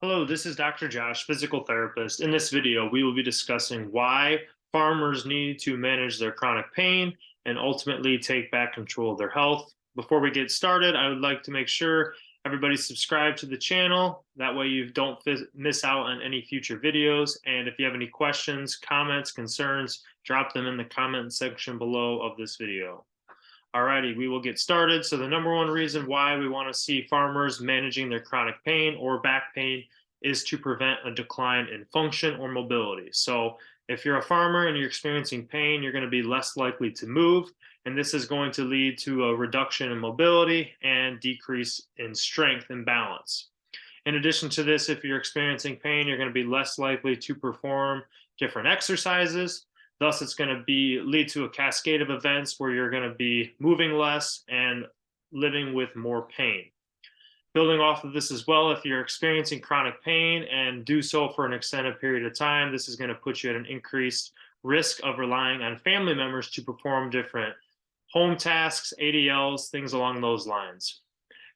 Hello, this is Dr. Josh, physical therapist. In this video, we will be discussing why farmers need to manage their chronic pain and ultimately take back control of their health. Before we get started, I would like to make sure everybody subscribe to the channel. That way you don't miss out on any future videos. And if you have any questions, comments, concerns, drop them in the comment section below of this video. Alrighty, we will get started. So the number one reason why we want to see farmers managing their chronic pain or back pain is to prevent a decline in function or mobility. So if you're a farmer and you're experiencing pain, you're going to be less likely to move, and this is going to lead to a reduction in mobility and decrease in strength and balance. In addition to this, if you're experiencing pain, you're going to be less likely to perform different exercises. Thus, it's going to lead to a cascade of events where you're going to be moving less and living with more pain. Building off of this as well, if you're experiencing chronic pain and do so for an extended period of time, this is going to put you at an increased risk of relying on family members to perform different home tasks, ADLs, things along those lines.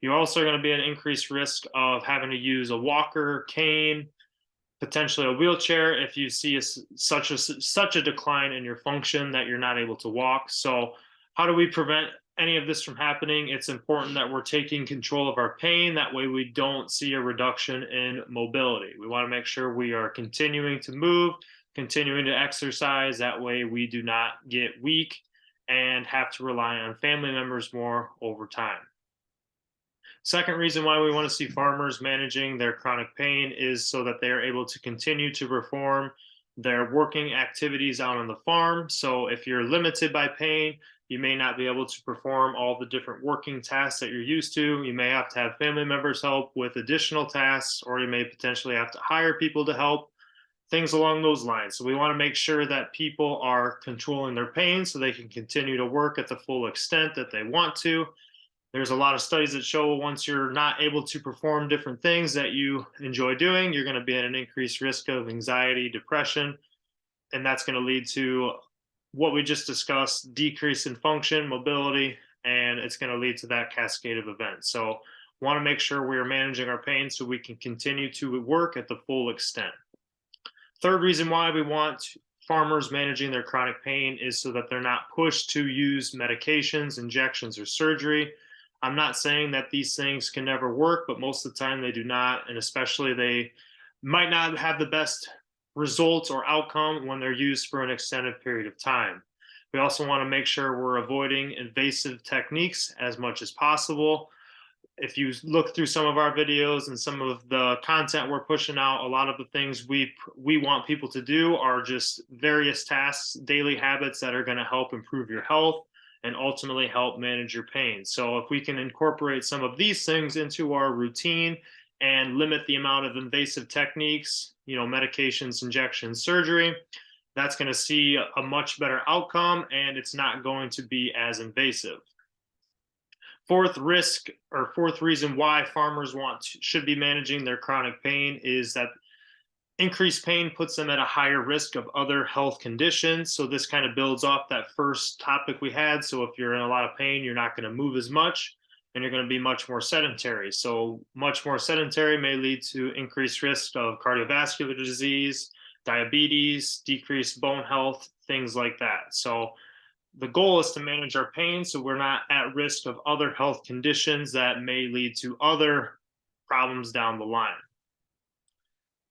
You're also going to be at an increased risk of having to use a walker, cane, potentially a wheelchair if you see such a decline in your function that you're not able to walk. So, how do we prevent any of this from happening? It's important that we're taking control of our pain. That way, we don't see a reduction in mobility. We want to make sure we are continuing to move, continuing to exercise. That way, we do not get weak and have to rely on family members more over time. Second reason why we want to see farmers managing their chronic pain is so that they are able to continue to perform their working activities out on the farm. So if you're limited by pain, you may not be able to perform all the different working tasks that you're used to. You may have to have family members help with additional tasks, or you may potentially have to hire people to help, things along those lines. So we want to make sure that people are controlling their pain so they can continue to work at the full extent that they want to. There's a lot of studies that show once you're not able to perform different things that you enjoy doing, you're going to be at an increased risk of anxiety, depression, and that's going to lead to what we just discussed, decrease in function, mobility, and it's going to lead to that cascade of events. So, want to make sure we are managing our pain so we can continue to work at the full extent. Third reason why we want farmers managing their chronic pain is so that they're not pushed to use medications, injections, or surgery. I'm not saying that these things can never work, but most of the time they do not. And especially they might not have the best results or outcome when they're used for an extended period of time. We also want to make sure we're avoiding invasive techniques as much as possible. If you look through some of our videos and some of the content we're pushing out, a lot of the things we want people to do are just various tasks, daily habits that are going to help improve your health and ultimately help manage your pain. So if we can incorporate some of these things into our routine and limit the amount of invasive techniques, medications, injections, surgery, that's going to see a much better outcome and it's not going to be as invasive. Fourth reason why farmers should be managing their chronic pain is that increased pain puts them at a higher risk of other health conditions. So this kind of builds off that first topic we had. So if you're in a lot of pain, you're not going to move as much and you're going to be much more sedentary. So much more sedentary may lead to increased risk of cardiovascular disease, diabetes, decreased bone health, things like that. So the goal is to manage our pain so we're not at risk of other health conditions that may lead to other problems down the line.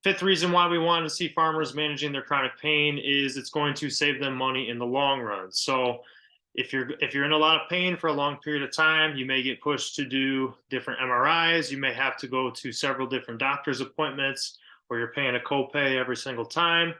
Fifth reason why we want to see farmers managing their chronic pain is it's going to save them money in the long run. So if you're in a lot of pain for a long period of time, you may get pushed to do different MRIs. You may have to go to several different doctor's appointments where you're paying a copay every single time.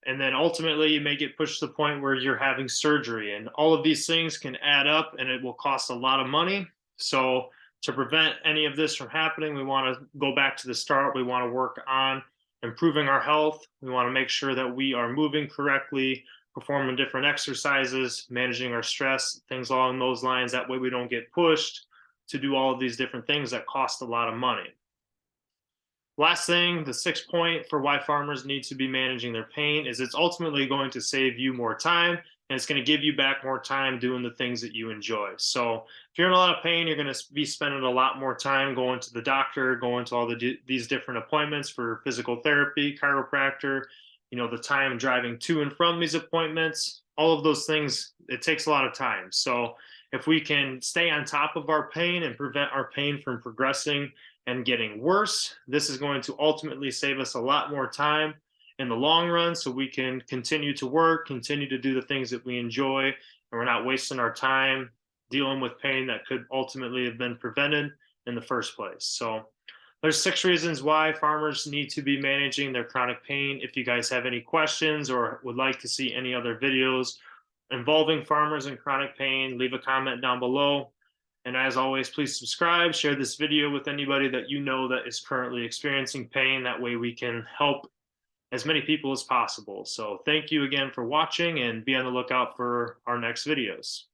And then ultimately, you may get pushed to the point where you're having surgery. And all of these things can add up and it will cost a lot of money. So, to prevent any of this from happening, we want to go back to the start. We want to work on improving our health. We want to make sure that we are moving correctly, performing different exercises, managing our stress, things along those lines. That way, we don't get pushed to do all of these different things that cost a lot of money. Last thing, the sixth point for why farmers need to be managing their pain is it's ultimately going to save you more time and it's going to give you back more time doing the things that you enjoy. So if you're in a lot of pain, you're going to be spending a lot more time going to the doctor, going to all these different appointments for physical therapy, chiropractor, the time driving to and from these appointments, all of those things, it takes a lot of time. So if we can stay on top of our pain and prevent our pain from progressing and getting worse, this is going to ultimately save us a lot more time in the long run, so we can continue to work, continue to do the things that we enjoy, and we're not wasting our time dealing with pain that could ultimately have been prevented in the first place. So there's 6 reasons why farmers need to be managing their chronic pain. If you guys have any questions or would like to see any other videos involving farmers and chronic pain, leave a comment down below. And as always, please subscribe, share this video with anybody that you know that is currently experiencing pain. That way we can help as many people as possible. So thank you again for watching, and be on the lookout for our next videos.